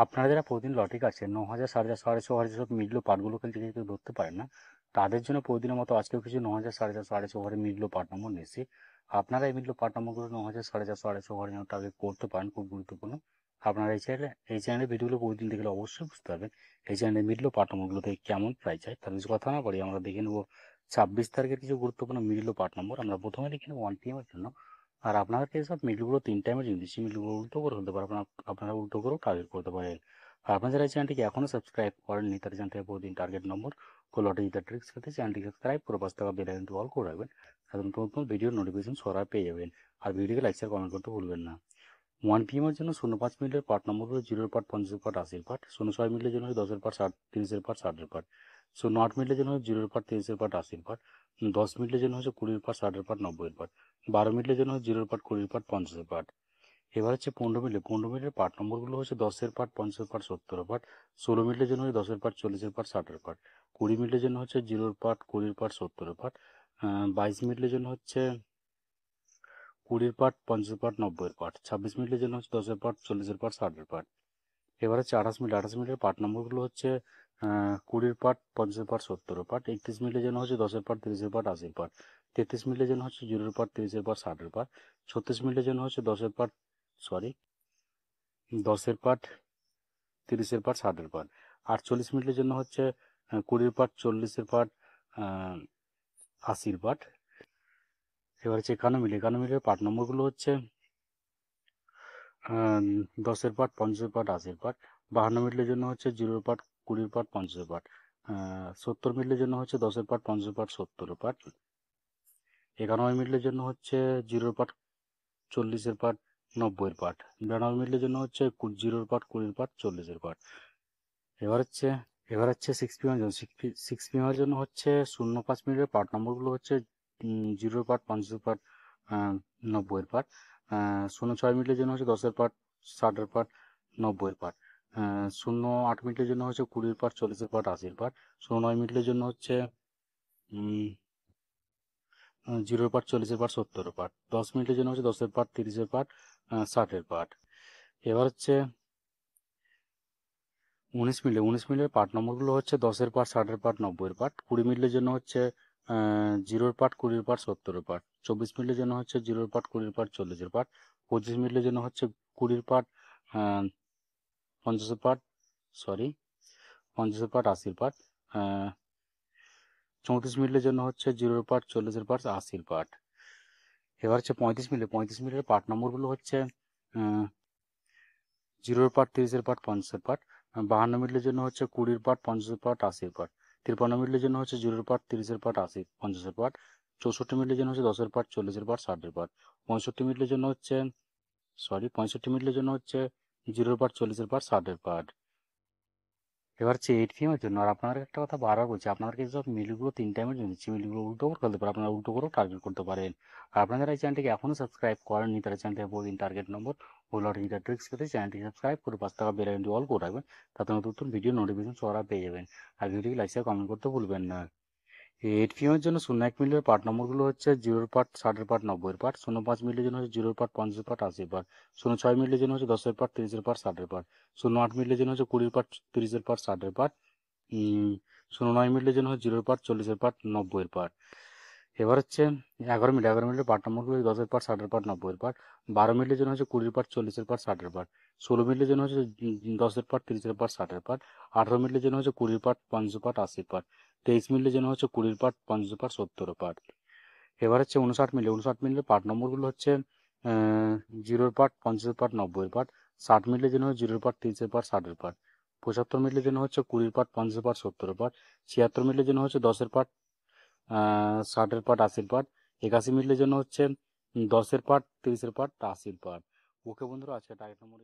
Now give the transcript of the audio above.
আপনারা যারা প্রতিদিন লটে কাটছেন 9,000, 4,500, 4,500 সব মিডল পার্টগুলো খেলতে কেউ ধরতে পারেন না, তাদের জন্য প্রতিদিনের মতো আজকেও কিছু 9,000, 4,500, 4,500 ওভারের মিডল পার্ট নম্বর নিয়ে এসেছি। আপনারা এই মিডল পার্ট নম্বরগুলো 9,000, 4,500, 4,500 ওভারের জন্য টার্গেট করতে পারেন, খুব গুরুত্বপূর্ণ। আপনারা এই চ্যানেলের ভিডিওগুলো প্রতিদিন দেখলে অবশ্যই বুঝতে পারবেন এই চ্যানেলের মিডল পার্ট নম্বরগুলো থেকে কেমন প্রাইস হয়। তার কিছু কথা না বলি আমরা দেখে নেবো 26 তারিখের কিছু গুরুত্বপূর্ণ মিডল পার্ট নম্বর। আমরা প্রথমে দেখে নেবো 1 PM এর জন্য। আর আপনাদেরকে সব মিডলগুলো 3 টাইমের জন্য দিচ্ছি, মিডলগুলো উল্টো করে ফেলতে পারেন, আপনারা উল্টো করেও টার্গেট করতে পারেন। আর আপনারা যারা এই চ্যানেলটিকে এখনও সাবস্ক্রাইব করেননি তারা চ্যানেল থেকে প্রতিদিন টার্গেট নম্বর লটারি জিতার ট্রিক্স পেতে চ্যানেলটি সাবস্ক্রাইব করে 5 টাকা বেল আইকনটি অল করে রাখবেন। তাহলে নতুন নতুন ভিডিওর নোটিফিকেশন সরাই পেয়ে যাবেন। আর ভিডিওকে লাইক শেয়ার কমেন্ট করতে ভুলবেন না। 1 PM এর জন্য 05 মিনিটের পার্ট নম্বর হলো 0 পার্ট, 50 পার্ট, 80 পার্ট। 06 মিনিটের জন্য 10 পার্ট, 30 পার্ট, 60 পার্ট। 08 মিনিটের জন্য 0 পার্ট, 30 পার্ট, 80 পার্ট। 10 মিনিটের জন্য 20 পার্ট, 60 পার্ট, 90 পার্ট। 12 মিনিটের জন্য 0 পার্ট, 20 পার্ট, 50 পার্ট। এবার হচ্ছে 15 মিনিটের পার্ট নম্বরগুলো হচ্ছে 10 পার্ট, 50 পার্ট, 70 পার্ট। 16 মিনিটের জন্য 10 পার্ট, 40 পার্ট, 60 পার্ট। 20 মিনিটের জন্য হচ্ছে 0 পার্ট, 20 পার্ট, 70 পার্ট। 22 মিনিটের জন্য হচ্ছে 20 পার্ট, 50 পার্ট, 90 পার্ট। 26 মিনিটের জন্য হচ্ছে 10 পার্ট, 40 পার্ট, 60 পার্ট। এবার হচ্ছে 28 মিনিটের পার্ট নম্বরগুলো হচ্ছে 20 পার্ট, 50 পার্ট, 70 পার্ট। 31 মিনিটের জন্য হচ্ছে 10 পার্ট, 30 পার্ট, 80 পার্ট। 33 মিনিটের জন্য হচ্ছে 0 পার্ট, 30 পার্ট, 60 পার্ট। 36 মিনিটের জন্য হচ্ছে 10 পার্ট, 30 পার্ট, 60 পার্ট। 48 মিনিটের জন্য হচ্ছে 20 পার্ট, 40 পার্ট, 80 পার্ট। এবার হচ্ছে 51 মিনিটের পার্ট নম্বরগুলো হচ্ছে 10 পার্ট, 50 পার্ট, 80 পার্ট। 52 মিনিটের জন্য হচ্ছে 0 পার্ট, 20 পার্ট, 50 পার্ট। 70 মিনিটের জন্য হচ্ছে 10 পার্ট, 50 পার্ট, 70 পার্ট। 91 মিনিটের জন্য হচ্ছে 0 পার্ট, 40 পার্ট, 90 পার্ট। 92 মিনিটের জন্য হচ্ছে 0 পার্ট, 20 পার্ট, 40 পার্ট। এবার হচ্ছে 6 PM এর জন্য 6 PM এর জন্য হচ্ছে 05 মিনিটের পার্ট নম্বরগুলো হচ্ছে 0 পার্ট, 50 পার্ট, 90 পার্ট। 06 মিনিটের জন্য হচ্ছে 10 পার্ট, 60 পার্ট, 90 পার্ট। 08 মিনিটের জন্য হচ্ছে 20 পার্ট, 40 পার্ট, 80 পার্ট। 09 মিনিটের জন্য হচ্ছে 0 পার্ট, 40 পার্ট, 70 পার্ট। 10 মিনিটের জন্য হচ্ছে 10 পার্ট, 30 পার্ট, 60 পার্ট। এবার হচ্ছে 19 মিনিটের পার্ট নম্বরগুলো হচ্ছে 10 পার্ট, 60 পার্ট, 90 পার্ট। 20 মিনিটের জন্য হচ্ছে 0 পার্ট, 20 পার্ট, 70 পার্ট। 24 মিনিটের জন্য হচ্ছে 0 পার্ট, 20 পার্ট, 40 পার্ট। 25 মিনিটের জন্য হচ্ছে 20 পার্ট, 50 পার্ট, 50 পার্ট, 80 পার্ট। 34 মিনিটের জন্য হচ্ছে 0 পার্ট, 40 পার্ট, 80 পার্ট। এবার হচ্ছে 35 মিনিটের পার্ট নম্বরগুলো হচ্ছে 0 পার্ট, 30 পার্ট, 50 পার্ট। 52 মিনিটের জন্য হচ্ছে 20 পার্ট, 50 পার্ট, 80 পার্ট। 53 মিনিটের জন্য হচ্ছে 0 পার্ট, 30 পার্ট, 80, 50 পার্ট। 64 মিনিটের জন্য হচ্ছে 10 পার্ট, 40 পার্ট, 60 পার্ট। 65 মিনিটের জন্য হচ্ছে 0 পার্ট, 40 পার্ট, 60 পার্ট। এবার হচ্ছে 8 PM এর জন্য। আর আপনাদের একটা কথা বারবার বলছি, আপনাদেরকে সব মিলগুলো 3 টাইমের জন্য দিচ্ছি, মিলগুলো উল্টো করে ফেলতে পারেন, আপনারা উল্টো করেও টার্গেট করতে পারেন। আর আপনারা এই চ্যানেলটিকে এখনও সাবস্ক্রাইব করেননি তারা চ্যানেলটিকে প্রতিদিন টার্গেট নম্বর ও লটারি জিতার ট্রিক্স পেতে চ্যানেলটি সাবস্ক্রাইব করে 5 টাকা বেল আইকনটি অল করে রাখবেন। তাতে নতুন নতুন ভিডিও নোটিফিকেশন সরা পেয়ে যাবেন। আর ভিডিওটি লাইক শেয়ার কমেন্ট করতে ভুলবেন না। 8 PM এর জন্য 01 মিনিটের পার্ট নম্বরগুলো হচ্ছে 0 পার্ট, 60 পার্ট, 90 পার্ট। 05 মিনিটের জন্য হচ্ছে 0 পার্ট, 50 পার্ট, 80 পার্ট। 06 মিনিটের জন্য হচ্ছে 10 পার্ট, 30 পার্ট, 60 পার্ট। 08 মিনিটের জন্য হচ্ছে 20 পার্ট, 30 পার্ট, 60 পার্ট। 09 মিনিটের জন্য হচ্ছে 0 পার্ট, 40 পার্ট, 90 পার্ট। এবার হচ্ছে 11 মিনিটের পার্ট নম্বরগুলো 10 পার্ট, 60 পার্ট, 90 পার্ট। 12 মিনিটের জন্য হচ্ছে 20 পার্ট, 40 পার্ট, 60 পার্ট। 16 মিনিটের জন্য হচ্ছে 10 পার্ট, 30 পার্ট, 60 পার্ট। 18 মিনিটের জন্য হচ্ছে 20 পার্ট, 50 পার্ট, 80 পার্ট। 23 মিনিটের জন্য হচ্ছে 20 পার্ট, 50 পার্ট, 70 পার্ট। এবার হচ্ছে 59 মিনিটের পার্ট নম্বরগুলো হচ্ছে 0 পার্ট, 50 পার্ট, 90 পার্ট। 60 মিনিটের জন্য 0 পার্ট, 30 পার্ট, 60 পার্ট। 75 মিনিটের জন্য হচ্ছে 20 পার্ট, 50 পার্ট, 70 পার্ট। 76 মিনিটের জন্য হচ্ছে 10 পার্ট, 60 পার্ট, 80 পার্ট। 81 মিনিটের জন্য হচ্ছে 10 পার্ট, 30 পার্ট, 80 পার্ট। ওকে বন্ধুরা, আজকে টার্গেট নম্বর